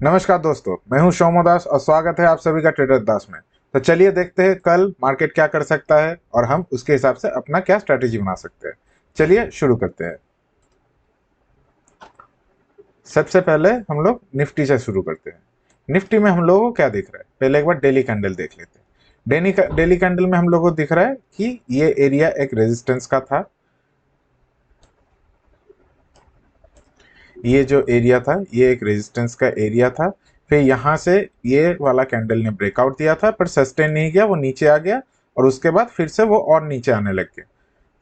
नमस्कार दोस्तों, मैं हूं शोमो दास और स्वागत है आप सभी का ट्रेडर दास में। तो चलिए देखते हैं कल मार्केट क्या कर सकता है और हम उसके हिसाब से अपना क्या स्ट्रैटेजी बना सकते हैं। चलिए शुरू करते हैं। सबसे पहले हम लोग निफ्टी से शुरू करते हैं। निफ्टी में हम लोगों को क्या दिख रहा है, पहले एक बार डेली कैंडल देख लेते हैं। डेली कैंडल में हम लोगों को दिख रहा है कि ये एरिया एक रेजिस्टेंस का था। ये जो एरिया था ये एक रेजिस्टेंस का एरिया था। फिर यहाँ से ये वाला कैंडल ने ब्रेकआउट दिया था पर सस्टेन नहीं किया, वो नीचे आ गया और उसके बाद फिर से वो और नीचे आने लग गया,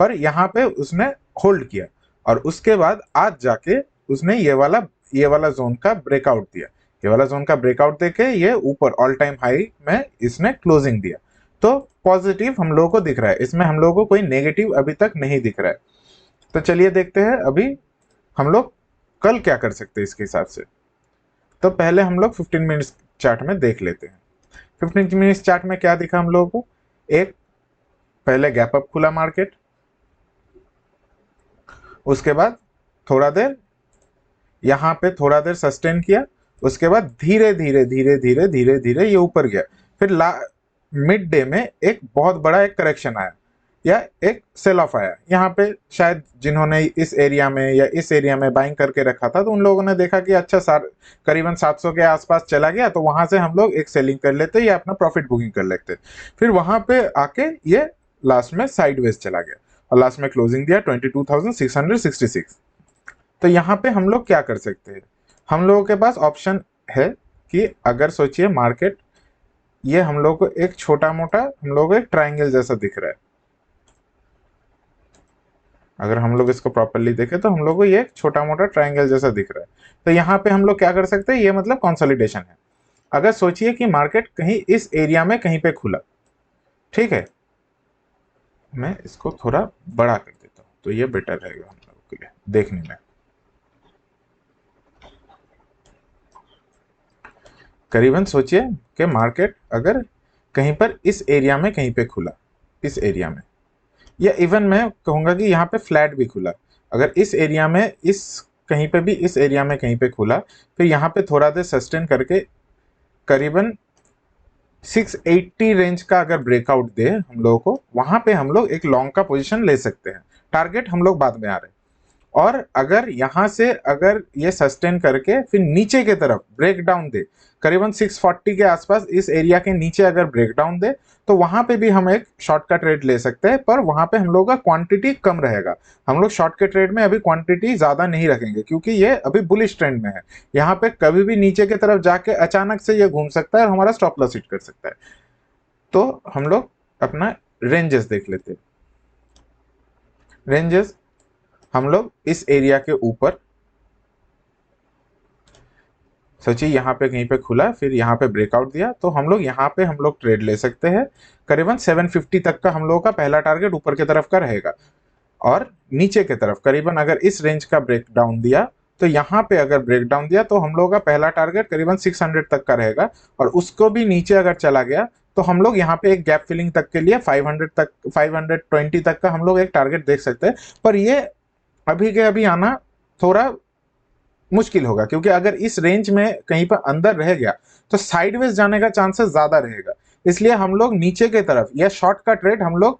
पर यहाँ पे उसने होल्ड किया और उसके बाद आज जाके उसने ये वाला जोन का ब्रेकआउट दिया। ये वाला जोन का ब्रेकआउट देके ये ऊपर ऑल टाइम हाई में इसने क्लोजिंग दिया। तो पॉजिटिव हम लोगों को दिख रहा है, इसमें हम लोगों को कोई नेगेटिव अभी तक नहीं दिख रहा है। तो चलिए देखते हैं अभी हम लोग कल क्या कर सकते हैं इसके हिसाब से। तो पहले हम लोग 15 मिनट्स चार्ट में देख लेते हैं। 15 मिनट्स चार्ट में क्या दिखा हम लोगों को, एक पहले गैप अप खुला मार्केट, उसके बाद थोड़ा देर यहाँ पे थोड़ा देर सस्टेन किया, उसके बाद धीरे धीरे धीरे धीरे धीरे धीरे ये ऊपर गया। फिर मिड डे में एक बहुत बड़ा एक करेक्शन आया या एक सेल ऑफ आया। यहाँ पे शायद जिन्होंने इस एरिया में या इस एरिया में बाइंग करके रखा था तो उन लोगों ने देखा कि अच्छा करीबन 700 के आसपास चला गया, तो वहां से हम लोग एक सेलिंग कर लेते या अपना प्रॉफिट बुकिंग कर लेते। फिर वहां पे आके ये लास्ट में साइडवेज चला गया और लास्ट में क्लोजिंग दिया 22,666। तो यहाँ पे हम लोग क्या कर सकते हैं, हम लोगों के पास ऑप्शन है कि अगर सोचिए मार्केट ये हम लोग को एक छोटा मोटा हम लोग को एक ट्राइंगल जैसा दिख रहा है। अगर हम लोग इसको प्रॉपरली देखें तो हम लोग को ये छोटा मोटा ट्राइंगल जैसा दिख रहा है। तो यहाँ पे हम लोग क्या कर सकते हैं, ये मतलब कंसोलिडेशन है। अगर सोचिए कि मार्केट कहीं इस एरिया में कहीं पे खुला, ठीक है, मैं इसको थोड़ा बड़ा कर देता हूँ तो ये बेटर रहेगा हम लोगों के लिए देखने में। करीबन सोचिए कि मार्केट अगर कहीं पर इस एरिया में कहीं पे खुला, इस एरिया में, या इवन मैं कहूंगा कि यहाँ पे फ्लैट भी खुला, अगर इस एरिया में इस कहीं पे भी इस एरिया में कहीं पे खुला, फिर यहाँ पे थोड़ा देर सस्टेन करके करीबन 680 रेंज का अगर ब्रेकआउट दे हम लोगों को, वहां पे हम लोग एक लॉन्ग का पोजीशन ले सकते हैं। टारगेट हम लोग बाद में आ रहे हैं। और अगर यहां से अगर ये सस्टेन करके फिर नीचे के तरफ ब्रेक डाउन दे, करीबन 640 के आसपास इस एरिया के नीचे अगर ब्रेक डाउन दे, तो वहां पे भी हम एक शॉर्ट का ट्रेड ले सकते हैं, पर वहां पे हम लोग का क्वांटिटी कम रहेगा। हम लोग शॉर्ट के ट्रेड में अभी क्वांटिटी ज्यादा नहीं रखेंगे क्योंकि ये अभी बुलिश ट्रेंड में है। यहाँ पे कभी भी नीचे की तरफ जाके अचानक से ये घूम सकता है और हमारा स्टॉप लॉस हिट कर सकता है। तो हम लोग अपना रेंजेस देख लेते हैं। रेंजेस हम लोग इस एरिया के ऊपर सोचिए यहाँ पे कहीं पे खुला, फिर यहाँ पे ब्रेकआउट दिया, तो हम लोग यहाँ पे हम लोग ट्रेड ले सकते हैं। करीबन 750 तक का हम लोगों का पहला टारगेट ऊपर की तरफ का रहेगा। और नीचे की तरफ करीबन अगर इस रेंज का ब्रेक डाउन दिया, तो यहाँ पे अगर ब्रेक डाउन दिया तो हम लोगों का पहला टारगेट करीबन 600 तक का रहेगा। और उसको भी नीचे अगर चला गया तो हम लोग यहाँ पे एक गैप फिलिंग तक के लिए 500 तक 520 तक का हम लोग एक टारगेट देख सकते हैं। पर ये अभी के अभी आना थोड़ा मुश्किल होगा क्योंकि अगर इस रेंज में कहीं पर अंदर रह गया तो साइडवेज जाने का चांसेस ज्यादा रहेगा। इसलिए हम लोग नीचे की तरफ या शॉर्ट का ट्रेड हम लोग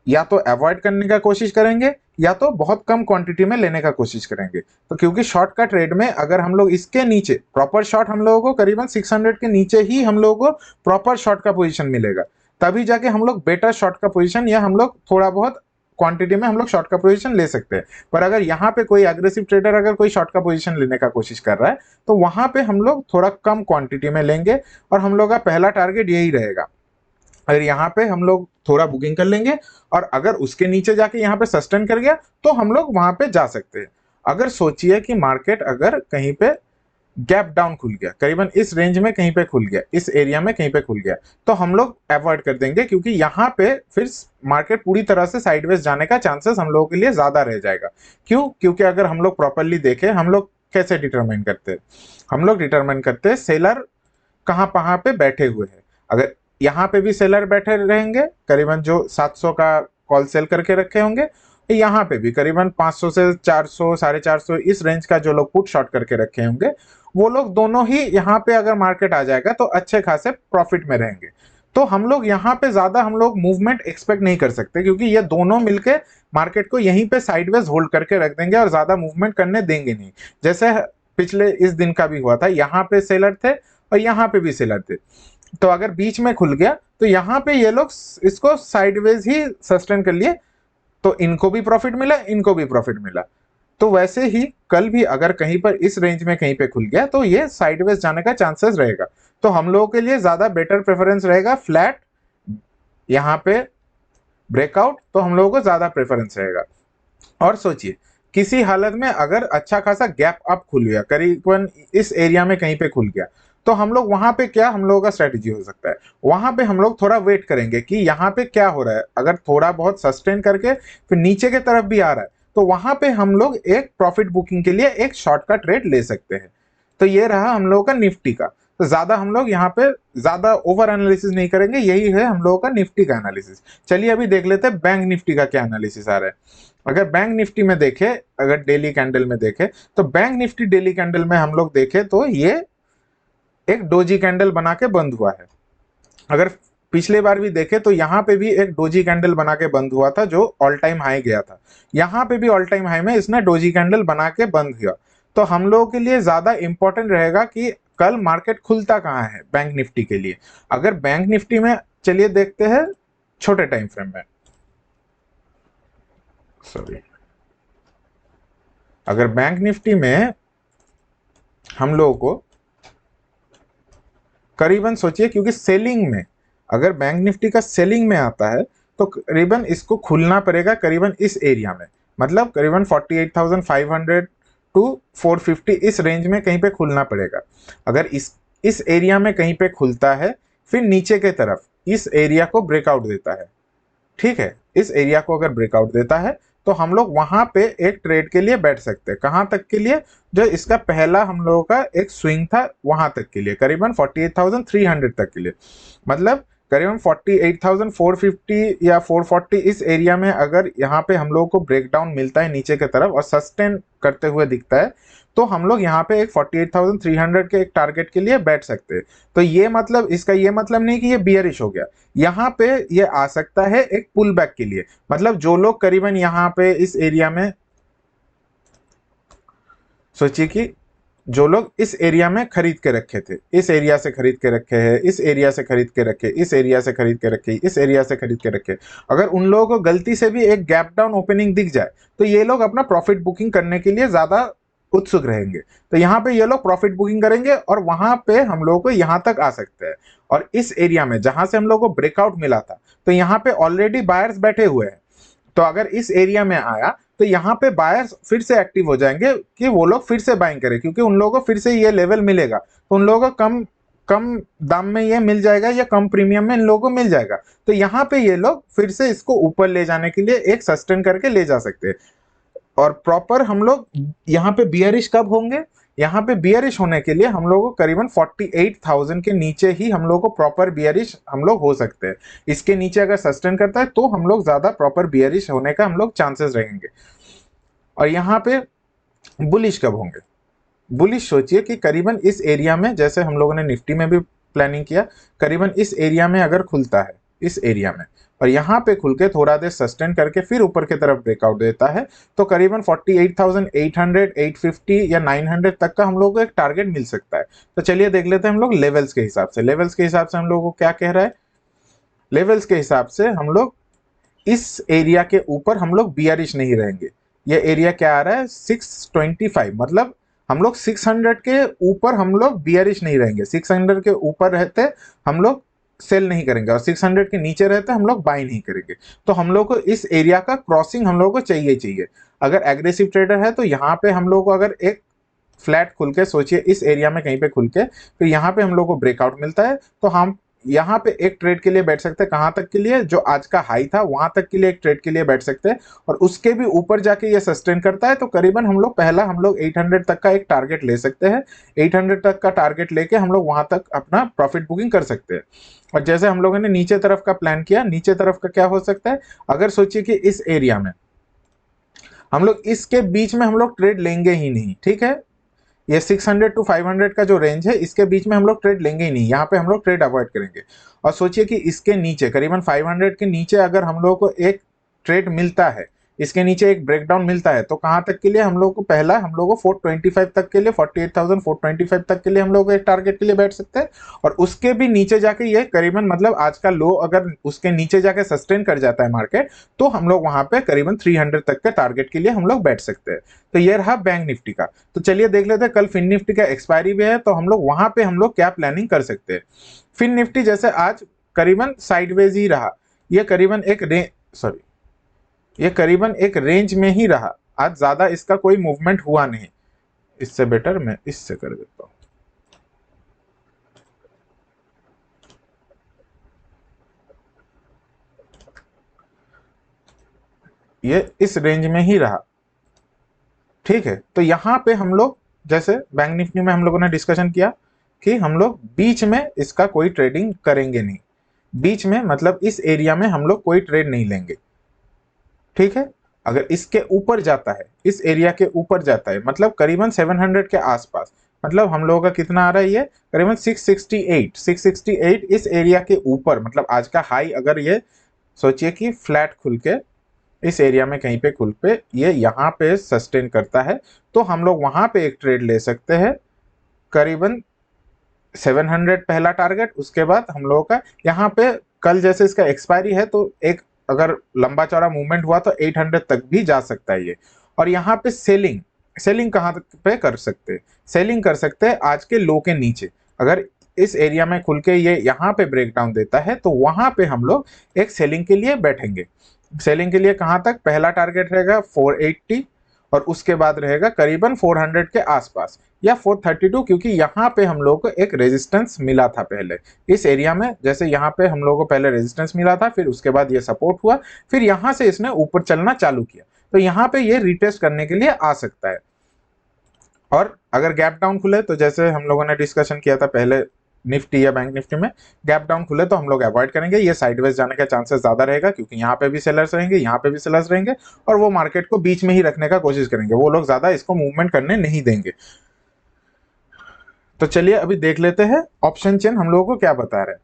या तो अवॉइड करने का कोशिश करेंगे या तो बहुत कम क्वांटिटी में लेने का कोशिश करेंगे। तो क्योंकि शॉर्ट का ट्रेड में अगर हम लोग इसके नीचे प्रॉपर शॉर्ट, हम लोगों को करीबन 600 के नीचे ही हम लोगों को प्रॉपर शॉर्ट का पोजीशन मिलेगा, तभी जाके हम लोग बेटर शॉर्ट का पोजीशन या हम लोग थोड़ा बहुत क्वांटिटी में हम लोग शॉर्ट का पोजीशन ले सकते हैं। पर अगर यहाँ पे कोई एग्रेसिव ट्रेडर अगर कोई शॉर्ट का पोजीशन लेने का कोशिश कर रहा है तो वहां पे हम लोग थोड़ा कम क्वांटिटी में लेंगे और हम लोग का पहला टारगेट यही रहेगा। अगर यहाँ पे हम लोग थोड़ा बुकिंग कर लेंगे और अगर उसके नीचे जाके यहाँ पे सस्टेन कर गया तो हम लोग वहां पे जा सकते हैं। अगर सोचिए कि मार्केट अगर कहीं पे गैप डाउन खुल गया, करीबन इस रेंज में कहीं पे खुल गया, इस एरिया में कहीं पे खुल गया, तो हम लोग अवॉइड कर देंगे क्योंकि यहाँ पे फिर मार्केट पूरी तरह से साइडवेज जाने का चांसेस हम लोगों के लिए ज्यादा रह जाएगा। क्यों? क्योंकि अगर हम लोग प्रॉपरली देखें, हम लोग कैसे डिटरमाइन करते हैं, हम लोग डिटरमाइन करते हैं सेलर कहाँ पे बैठे हुए हैं। अगर यहाँ पे भी सेलर बैठे रहेंगे, करीबन जो 700 का कॉल सेल करके रखे होंगे, यहाँ पे भी करीबन 500 से 400 450 इस रेंज का जो लोग पुट शॉर्ट करके रखे होंगे, वो लोग दोनों ही यहाँ पे अगर मार्केट आ जाएगा तो अच्छे खासे प्रॉफिट में रहेंगे। तो हम लोग यहाँ पे ज्यादा हम लोग मूवमेंट एक्सपेक्ट नहीं कर सकते, क्योंकि ये दोनों मिलके मार्केट को यहीं पे साइडवेज होल्ड करके रख देंगे और ज्यादा मूवमेंट करने देंगे नहीं। जैसे पिछले इस दिन का भी हुआ था, यहाँ पे सेलर थे और यहाँ पे भी सेलर थे, तो अगर बीच में खुल गया तो यहाँ पे ये लोग इसको साइडवेज ही सस्टेन कर लिए, तो इनको भी प्रॉफिट मिला, इनको भी प्रॉफिट मिला। तो वैसे ही कल भी अगर कहीं पर इस रेंज में कहीं पे खुल गया तो ये साइडवेज जाने का चांसेस रहेगा। तो हम लोगों के लिए ज्यादा बेटर प्रेफरेंस रहेगा फ्लैट, यहाँ पे ब्रेकआउट, तो हम लोगों को ज्यादा प्रेफरेंस रहेगा। और सोचिए किसी हालत में अगर अच्छा खासा गैप अप खुल गया, करीबन इस एरिया में कहीं पे खुल गया, तो हम लोग वहां पे क्या हम लोगों का स्ट्रेटेजी हो सकता है, वहां पे हम लोग थोड़ा वेट करेंगे कि यहाँ पे क्या हो रहा है। अगर थोड़ा बहुत सस्टेन करके फिर नीचे की तरफ भी आ रहा है तो वहां पे हम लोग एक प्रॉफिट बुकिंग के लिए एक शॉर्ट का ट्रेड ले सकते हैं। तो ये रहा हम लोगों का निफ्टी का। तो ज्यादा हम लोग यहाँ पे ज्यादा ओवर एनालिसिस नहीं करेंगे, यही है हम लोगों का निफ्टी का एनालिसिस। चलिए अभी देख लेते हैं बैंक निफ्टी का क्या एनालिसिस आ रहा है। अगर बैंक निफ्टी में देखे, अगर डेली कैंडल में देखे, तो बैंक निफ्टी डेली कैंडल में हम लोग देखे तो ये एक डोजी कैंडल बना के बंद हुआ है। अगर पिछले बार भी देखे तो यहाँ पे भी एक डोजी कैंडल बना के बंद हुआ था जो ऑल टाइम हाई गया था। यहाँ पे भी ऑल टाइम हाई में इसने डोजी कैंडल बना के बंद किया। तो हम लोगों के लिए ज्यादा इंपॉर्टेंट रहेगा कि कल मार्केट खुलता कहाँ है बैंक निफ्टी के लिए। अगर बैंक निफ्टी में चलिए देखते हैं छोटे टाइम फ्रेम में, सॉरी, अगर बैंक निफ्टी में हम लोगों को करीबन सोचिए, क्योंकि सेलिंग में अगर बैंक निफ्टी का सेलिंग में आता है तो करीबन इसको खुलना पड़ेगा करीबन इस एरिया में, मतलब करीबन 48,500 टू 450 इस रेंज में कहीं पे खुलना पड़ेगा। अगर इस एरिया में कहीं पे खुलता है, फिर नीचे के तरफ इस एरिया को ब्रेकआउट देता है, ठीक है, इस एरिया को अगर ब्रेकआउट देता है तो हम लोग वहां पे एक ट्रेड के लिए बैठ सकते हैं। कहां तक के लिए, जो इसका पहला हम लोगों का एक स्विंग था वहां तक के लिए, करीबन 48,300 तक के लिए, मतलब करीबन 48,450 या 440 इस एरिया में अगर यहाँ पे हम लोगों को ब्रेकडाउन मिलता है नीचे की तरफ और सस्टेन करते हुए दिखता है, तो हम लोग यहाँ पे एक 48,300 के एक टारगेट के लिए बैठ सकते हैं। तो ये मतलब, इसका ये मतलब नहीं कि ये बियरिश हो गया, यहाँ पे ये आ सकता है एक पुल बैक के लिए। मतलब जो लोग करीबन यहाँ पे इस एरिया में, सोचिए कि जो लोग इस एरिया में खरीद के रखे थे, इस एरिया से खरीद के रखे हैं, इस एरिया से खरीद के रखे, इस एरिया से खरीद के रखे, इस एरिया से खरीद के रखे, अगर उन लोगों को गलती से भी एक गैप डाउन ओपनिंग दिख जाए तो ये लोग अपना प्रॉफिट बुकिंग करने के लिए ज्यादा उत्सुक रहेंगे। तो यहाँ पे ये लोग प्रॉफिट बुकिंग करेंगे और वहां पे हम लोगों को यहाँ तक आ सकते हैं। और इस एरिया में जहां से हम लोग को ब्रेकआउट मिला था, तो यहाँ पे ऑलरेडी बायर्स बैठे हुए हैं। तो अगर इस एरिया में आया तो यहाँ पे बायर्स फिर से एक्टिव हो जाएंगे कि वो लोग फिर से बाइंग करें, क्योंकि उन लोगों को फिर से ये लेवल मिलेगा, तो उन लोगों को कम कम दाम में ये मिल जाएगा या कम प्रीमियम में इन लोगों को मिल जाएगा। तो यहाँ पे ये लोग फिर से इसको ऊपर ले जाने के लिए एक सस्टेन करके ले जा सकते हैं। और प्रॉपर हम लोग यहाँ पे बियरिश कब होंगे, यहाँ पे बियरिश होने के लिए हम लोग को करीबन 48,000 के नीचे ही हम लोग को प्रॉपर बियरिश हम लोग हो सकते हैं। इसके नीचे अगर सस्टेन करता है तो हम लोग ज्यादा प्रॉपर बियरिश होने का हम लोग चांसेस रहेंगे। और यहाँ पे बुलिश कब होंगे, बुलिश सोचिए कि करीबन इस एरिया में, जैसे हम लोगों ने निफ्टी में भी प्लानिंग किया, करीबन इस एरिया में अगर खुलता है, इस एरिया में, और यहाँ पे खुल के थोड़ा देर सस्टेन करके फिर ऊपर की तरफ ब्रेकआउट देता है, तो करीबन 48,800, 850 या 900 तक का हम लोग को एक टारगेट मिल सकता है। तो चलिए देख लेते हैं हम लोग लेवल्स के हिसाब से। लेवल्स के हिसाब से हम लोग को क्या कह रहा है, लेवल्स के हिसाब से हम लोग इस एरिया के ऊपर हम लोग बियरिश नहीं रहेंगे। ये एरिया क्या आ रहा है 625, मतलब हम लोग 600 के ऊपर हम लोग बियरिश नहीं रहेंगे। 600 के ऊपर रहते हम लोग सेल नहीं करेंगे और 600 के नीचे रहते हम लोग बाई नहीं करेंगे। तो हम लोग को इस एरिया का क्रॉसिंग हम लोग को चाहिए। अगर एग्रेसिव ट्रेडर है तो यहाँ पे हम लोग को अगर एक फ्लैट खुल के, सोचिए इस एरिया में कहीं पे खुल के, फिर यहाँ पे हम लोग को ब्रेकआउट मिलता है, तो हम यहाँ पे एक ट्रेड के लिए बैठ सकते हैं। कहाँ तक के लिए, जो आज का हाई था वहां तक के लिए एक ट्रेड के लिए बैठ सकते हैं। और उसके भी ऊपर जाके ये सस्टेन करता है तो करीबन हम लोग पहला हम लोग 800 तक का एक टारगेट ले सकते हैं। 800 तक का टारगेट लेके हम लोग वहां तक अपना प्रॉफिट बुकिंग कर सकते हैं। और जैसे हम लोगों ने नीचे तरफ का प्लान किया, नीचे तरफ का क्या हो सकता है, अगर सोचिए कि इस एरिया में हम लोग, इसके बीच में हम लोग ट्रेड लेंगे ही नहीं, ठीक है, ये 600 टू 500 का जो रेंज है इसके बीच में हम लोग ट्रेड लेंगे ही नहीं, यहाँ पे हम लोग ट्रेड अवॉइड करेंगे। और सोचिए कि इसके नीचे करीबन 500 के नीचे अगर हम लोग को एक ट्रेड मिलता है, इसके नीचे एक ब्रेकडाउन मिलता है, तो कहां तक के लिए हम लोग को, पहला हम लोग को 425 तक के लिए, 48,425 तक के लिए हम लोग एक टारगेट के लिए बैठ सकते हैं। और उसके भी नीचे जाके ये करीबन मतलब आज का लो अगर उसके नीचे जाके सस्टेन कर जाता है मार्केट, तो हम लोग वहां पे करीबन 300 तक के टारगेट के लिए हम लोग बैठ सकते हैं। तो ये रहा बैंक निफ्टी का। तो चलिए देख लेते हैं, कल फिन निफ्टी का एक्सपायरी भी है, तो हम लोग वहां पे हम लोग क्या प्लानिंग कर सकते हैं। फिन निफ्टी जैसे आज करीबन साइडवेज ही रहा, ये करीबन एक रेंज में ही रहा, आज ज्यादा इसका कोई मूवमेंट हुआ नहीं। इससे बेटर मैं इससे कर देता हूं, ये इस रेंज में ही रहा, ठीक है। तो यहां पे हम लोग जैसे बैंक निफ्टी में हम लोगों ने डिस्कशन किया कि हम लोग बीच में इसका कोई ट्रेडिंग करेंगे नहीं, बीच में मतलब इस एरिया में हम लोग कोई ट्रेड नहीं लेंगे, ठीक है। अगर इसके ऊपर जाता है, इस एरिया के ऊपर जाता है, मतलब करीबन 700 के आसपास, मतलब हम लोगों का कितना आ रहा है, ये करीबन 668 इस एरिया के ऊपर, मतलब आज का हाई अगर ये सोचिए कि फ्लैट खुल के इस एरिया में कहीं पे खुल पे ये यहाँ पे सस्टेन करता है, तो हम लोग वहां पे एक ट्रेड ले सकते हैं, करीबन 700 पहला टारगेट। उसके बाद हम लोगों का यहाँ पे कल जैसे इसका एक्सपायरी है, तो एक अगर लंबा चौड़ा मूवमेंट हुआ तो 800 तक भी जा सकता है ये। और यहाँ पे सेलिंग कहाँ पे कर सकते हैं, सेलिंग कर सकते हैं आज के लो के नीचे। अगर इस एरिया में खुल के ये यहाँ पे ब्रेकडाउन देता है, तो वहां पे हम लोग एक सेलिंग के लिए बैठेंगे। सेलिंग के लिए कहां तक, पहला टारगेट रहेगा 480 और उसके बाद रहेगा करीबन 400 के आसपास या 432, क्योंकि यहाँ पे हम लोग को एक रेजिस्टेंस मिला था पहले इस एरिया में। जैसे यहाँ पे हम लोग को पहले रेजिस्टेंस मिला था, फिर उसके बाद ये सपोर्ट हुआ, फिर यहाँ से इसने ऊपर चलना चालू किया, तो यहाँ पे ये रिटेस्ट करने के लिए आ सकता है। और अगर गैप डाउन खुले, तो जैसे हम लोगों ने डिस्कशन किया था पहले निफ्टी या बैंक निफ्टी में, गैप डाउन खुले तो हम लोग अवॉइड करेंगे, ये साइडवेज जाने का चांसेस ज्यादा रहेगा, क्योंकि यहाँ पे भी सेलर्स रहेंगे, यहाँ पे भी सेलर्स रहेंगे, और वो मार्केट को बीच में ही रखने का कोशिश करेंगे, वो लोग ज्यादा इसको मूवमेंट करने नहीं देंगे। तो चलिए अभी देख लेते हैं ऑप्शन चेन हम लोगों को क्या बता रहे हैं।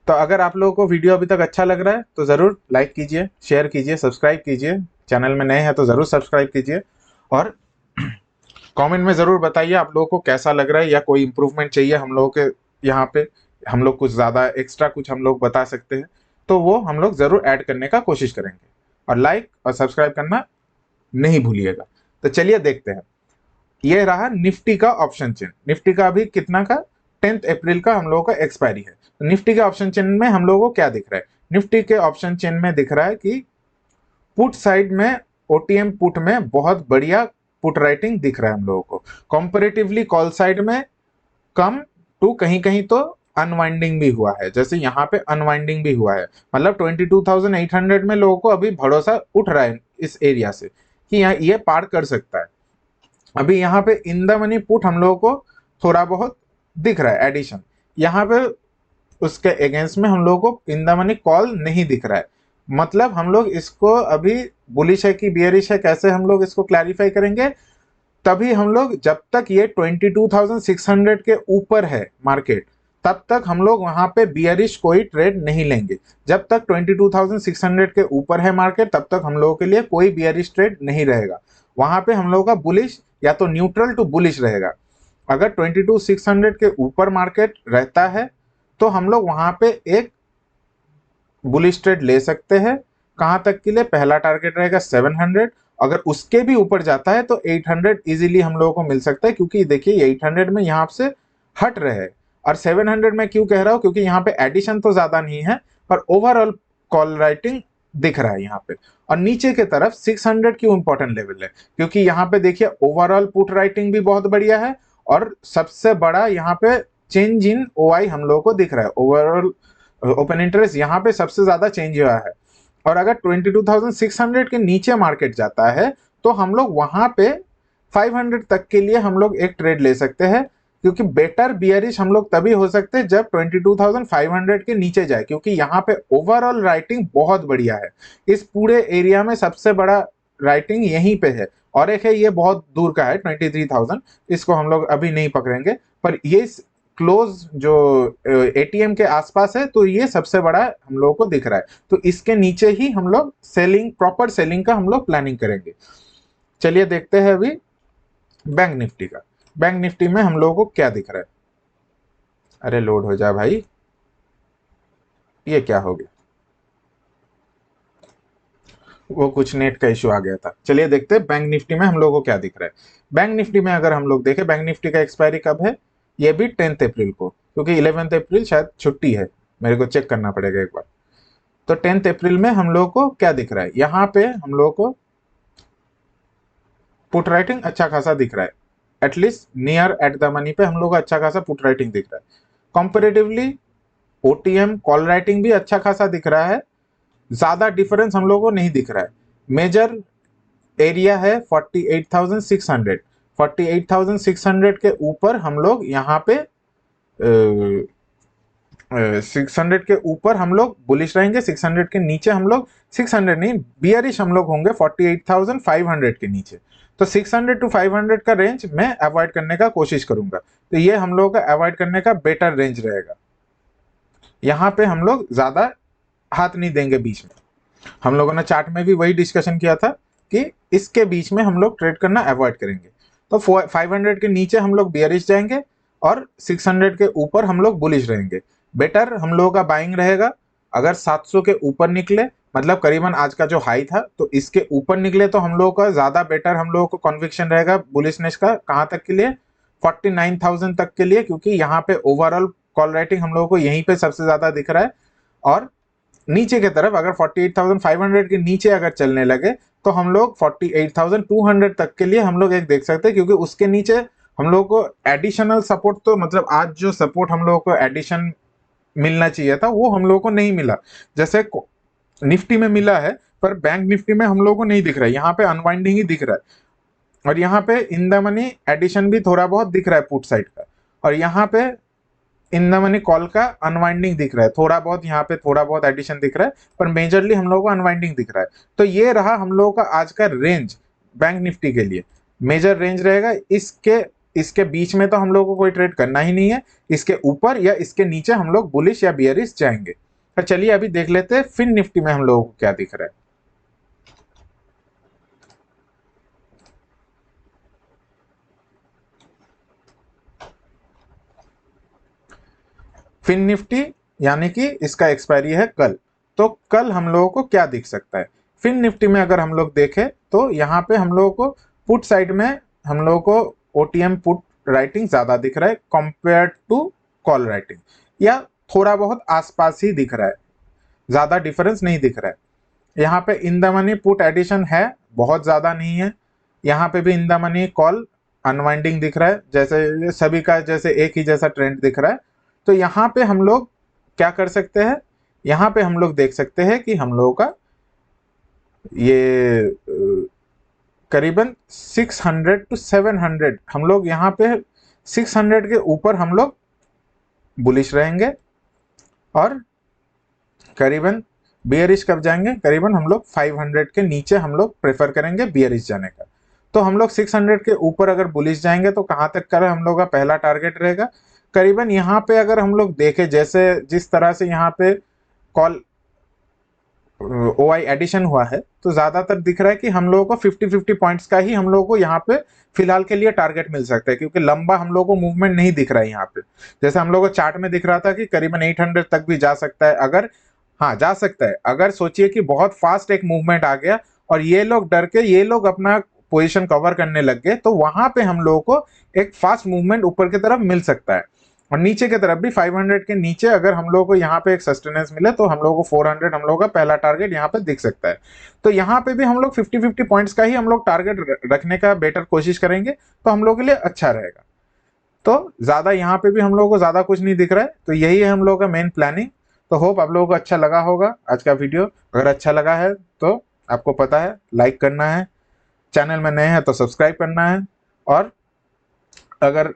तो अगर आप लोगों को वीडियो अभी तक अच्छा लग रहा है तो जरूर लाइक कीजिए, शेयर कीजिए, सब्सक्राइब कीजिए, चैनल में नए हैं तो जरूर सब्सक्राइब कीजिए, और कमेंट में जरूर बताइए आप लोगों को कैसा लग रहा है, या कोई इंप्रूवमेंट चाहिए हम लोगों के यहाँ पे, हम लोग कुछ ज्यादा एक्स्ट्रा कुछ हम लोग बता सकते हैं, तो वो हम लोग जरूर ऐड करने का कोशिश करेंगे। और लाइक और सब्सक्राइब करना नहीं भूलिएगा। तो चलिए देखते हैं, ये रहा निफ्टी का ऑप्शन चेन। निफ्टी का अभी कितना का, 10 अप्रैल का हम लोगों का एक्सपायरी है। तो निफ्टी के ऑप्शन चेन में हम लोगों को क्या दिख रहा है, निफ्टी के ऑप्शन चेन में दिख रहा है कि पुट साइड में, ओटीएम पुट में बहुत बढ़िया पुट राइटिंग दिख रहा है हम लोगों को, कंपैरेटिवली कॉल साइड में कम टू कहीं कहीं तो अनवाइंडिंग भी हुआ है, जैसे यहाँ पे अनवाइंडिंग भी हुआ है, मतलब 22,800 में लोगों को अभी भरोसा उठ रहा है इस एरिया से कि यहाँ ये पार कर सकता है। अभी यहाँ पे इन द मनी पुट हम लोगों को थोड़ा बहुत दिख रहा है एडिशन, यहाँ पे उसके अगेंस्ट में हम लोगों को इन द मनी कॉल नहीं दिख रहा है। मतलब हम लोग इसको अभी बुलिश है कि बियरिश है, कैसे हम लोग इसको क्लैरिफाई करेंगे, तभी हम लोग, जब तक ये 22,600 के ऊपर है मार्केट, तब तक हम लोग वहां पे बियरिश कोई ट्रेड नहीं लेंगे। जब तक 22,600 के ऊपर है मार्केट, तब तक हम लोगों के लिए कोई बियरिश ट्रेड नहीं रहेगा। वहां पे हम लोगों का बुलिश या तो न्यूट्रल टू बुलिश रहेगा। अगर 22,600 के ऊपर मार्केट रहता है तो हम लोग वहां पे एक बुलिश ट्रेड ले सकते हैं। कहां तक के लिए, पहला टारगेट रहेगा 700, अगर उसके भी ऊपर जाता है तो 800 इजीली हम लोगों को मिल सकता है, क्योंकि देखिए 800 में यहाँ से हट रहे हैं। और 700 में क्यों कह रहा हूं, क्योंकि यहाँ पे एडिशन तो ज्यादा नहीं है, पर ओवरऑल कॉल राइटिंग दिख रहा है यहाँ पे। और नीचे के तरफ 600 क्यों इंपॉर्टेंट लेवल है, क्योंकि यहाँ पे देखिए ओवरऑल पुट राइटिंग भी बहुत बढ़िया है, और सबसे बड़ा यहाँ पे चेंज इन ओआई हम लोगों को दिख रहा है, ओवरऑल ओपन इंटरेस्ट यहाँ पे सबसे ज्यादा चेंज हुआ है। और अगर 22,600 के नीचे मार्केट जाता है तो हम लोग वहां पे 500 तक के लिए हम लोग एक ट्रेड ले सकते हैं, क्योंकि बेटर बियरिश हम लोग तभी हो सकते हैं जब 22,500 के नीचे जाए, क्योंकि यहाँ पे ओवरऑल राइटिंग बहुत बढ़िया है। इस पूरे एरिया में सबसे बड़ा राइटिंग यहीं पे है, और एक है ये बहुत दूर का है 23,000, इसको हम लोग अभी नहीं पकड़ेंगे, पर ये क्लोज जो एटीएम के आसपास है, तो ये सबसे बड़ा हम लोगों को दिख रहा है। तो इसके नीचे ही हम लोग सेलिंग, प्रॉपर सेलिंग का हम लोग प्लानिंग करेंगे। चलिए देखते हैं अभी बैंक निफ्टी का। बैंक निफ्टी में हम लोगों को क्या दिख रहा है? अरे लोड हो जा भाई, ये क्या हो गया? वो कुछ नेट का इश्यू आ गया था। चलिए देखते हैं बैंक निफ्टी में हम लोगों को क्या दिख रहा है। बैंक निफ्टी में अगर हम लोग देखें, बैंक निफ्टी का एक्सपायरी कब है? ये भी 10 अप्रैल को, क्योंकि 11 अप्रैल शायद छुट्टी है, मेरे को चेक करना पड़ेगा एक बार। तो 10 अप्रैल में हम लोग को क्या दिख रहा है? यहाँ पे हम लोग को पुट राइटिंग अच्छा खासा दिख रहा है, at least near at the money पे हम लोग को अच्छा खासा पुट राइटिंग दिख रहा है। कंपेरेटिवली ओटीएम कॉल राइटिंग भी अच्छा खासा दिख रहा है, ज्यादा डिफरेंस हम लोगों को नहीं दिख रहा है। मेजर एरिया है 48,600, 48,600 के ऊपर हम लोग यहाँ पे 600 के ऊपर हम लोग बुलिश रहेंगे, 600 के नीचे हम लोग 600 नहीं, बियरिश हम लोग होंगे 48,500 के नीचे। तो 600 टू 500 का रेंज मैं अवॉइड करने का कोशिश करूंगा, तो ये हम लोगों का अवॉइड करने का बेटर रेंज रहेगा। यहाँ पे हम लोग ज्यादा हाथ नहीं देंगे बीच में। हम लोगों ने चार्ट में भी वही डिस्कशन किया था कि इसके बीच में हम लोग ट्रेड करना अवॉइड करेंगे। तो 500 के नीचे हम लोग बियरिश जाएंगे और 600 के ऊपर हम लोग बुलिश रहेंगे। बेटर हम लोगों का बाइंग रहेगा अगर 700 के ऊपर निकले, मतलब करीबन आज का जो हाई था, तो इसके ऊपर निकले तो हम लोगों का ज्यादा बेटर, हम लोगों को कॉन्विक्शन रहेगा बुलिशनेस का। कहाँ तक के लिए? 49,000 तक के लिए, क्योंकि यहाँ पे ओवरऑल कॉल राइटिंग हम लोगों को यहीं पे सबसे ज्यादा दिख रहा है। और नीचे की तरफ अगर 48,500 के नीचे अगर चलने लगे तो हम लोग 48,200 तक के लिए हम लोग एक देख सकते हैं, क्योंकि उसके नीचे हम लोग को एडिशनल सपोर्ट, तो मतलब आज जो सपोर्ट हम लोगों को एडिशन मिलना चाहिए था वो हम लोगों को नहीं मिला, जैसे निफ्टी में मिला है, पर बैंक निफ्टी में हम लोगों को नहीं दिख रहा है। यहाँ पे अनवाइंडिंग ही दिख रहा है, और यहाँ पे इन द मनी एडिशन भी थोड़ा बहुत दिख रहा है पुट साइड का, और यहाँ पे इन द मनी कॉल का अनवाइंडिंग दिख रहा है थोड़ा बहुत, यहाँ पे थोड़ा बहुत एडिशन दिख रहा है, पर मेजरली हम लोगों को अनवाइंडिंग दिख रहा है। तो ये रहा हम लोगों का आज का रेंज बैंक निफ्टी के लिए, मेजर रेंज रहेगा। इसके बीच में तो हम लोगों को कोई ट्रेड करना ही नहीं है, इसके ऊपर या इसके नीचे हम लोग बुलिश या बियरिश जाएंगे। तो चलिए अभी देख लेते हैं फिन निफ्टी में हम लोगों को क्या दिख रहा है। फिन निफ्टी यानी कि इसका एक्सपायरी है कल, तो कल हम लोगों को क्या दिख सकता है? फिन निफ्टी में अगर हम लोग देखें तो यहाँ पे हम लोगों को पुट साइड में हम लोगों को ओटीएम पुट राइटिंग ज्यादा दिख रहा है कंपेयर टू कॉल राइटिंग, या थोड़ा बहुत आसपास ही दिख रहा है, ज्यादा डिफरेंस नहीं दिख रहा है। यहाँ पे in the money put addition है, बहुत ज्यादा नहीं है। यहाँ पे भी in the money call unwinding दिख रहा है, जैसे सभी का जैसे एक ही जैसा ट्रेंड दिख रहा है। तो यहाँ पे हम लोग क्या कर सकते हैं? यहाँ पे हम लोग देख सकते हैं कि हम लोगों का ये करीबन 600 टू 700, हम लोग यहाँ पे 600 के ऊपर हम लोग बुलिश रहेंगे, और करीबन बियरिश कब जाएंगे? करीबन हम लोग 500 के नीचे हम लोग प्रेफर करेंगे बियरिश जाने का। तो हम लोग 600 के ऊपर अगर बुलिश जाएंगे तो कहाँ तक का हम लोग का पहला टारगेट रहेगा? करीबन यहाँ पे अगर हम लोग देखें, जैसे जिस तरह से यहाँ पे कॉल ओआई एडिशन हुआ है, तो ज्यादातर दिख रहा है कि हम लोगों को 50-50 पॉइंट्स का ही हम लोगों को यहाँ पे फिलहाल के लिए टारगेट मिल सकता है, क्योंकि लंबा हम लोगों को मूवमेंट नहीं दिख रहा है यहाँ पे। जैसे हम लोगों को चार्ट में दिख रहा था कि करीबन 800 तक भी जा सकता है, अगर हाँ जा सकता है। अगर सोचिए कि बहुत फास्ट एक मूवमेंट आ गया और ये लोग डर के ये लोग अपना पोजीशन कवर करने लग गए, तो वहां पे हम लोगों को एक फास्ट मूवमेंट ऊपर की तरफ मिल सकता है। और नीचे की तरफ भी 500 के नीचे अगर हम लोगों को यहाँ पे एक सस्टेनेंस मिले तो हम लोगों को 400 हम लोगों का पहला टारगेट यहाँ पे दिख सकता है। तो यहाँ पे भी हम लोग 50-50 पॉइंट्स का ही हम लोग टारगेट रखने का बेटर कोशिश करेंगे, तो हम लोगों के लिए अच्छा रहेगा। तो ज्यादा यहाँ पे भी हम लोगों को ज्यादा कुछ नहीं दिख रहा है, तो यही है हम लोगों का मेन प्लानिंग। तो होप आप लोगों को अच्छा लगा होगा आज का वीडियो। अगर अच्छा लगा है तो आपको पता है लाइक करना है, चैनल में नए हैं तो सब्सक्राइब करना है, और अगर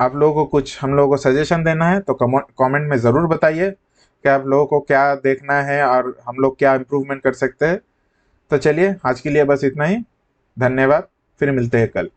आप लोगों को कुछ हम लोगों को सजेशन देना है तो कमेंट में ज़रूर बताइए कि आप लोगों को क्या देखना है और हम लोग क्या इम्प्रूवमेंट कर सकते हैं। तो चलिए आज के लिए बस इतना ही। धन्यवाद, फिर मिलते हैं कल।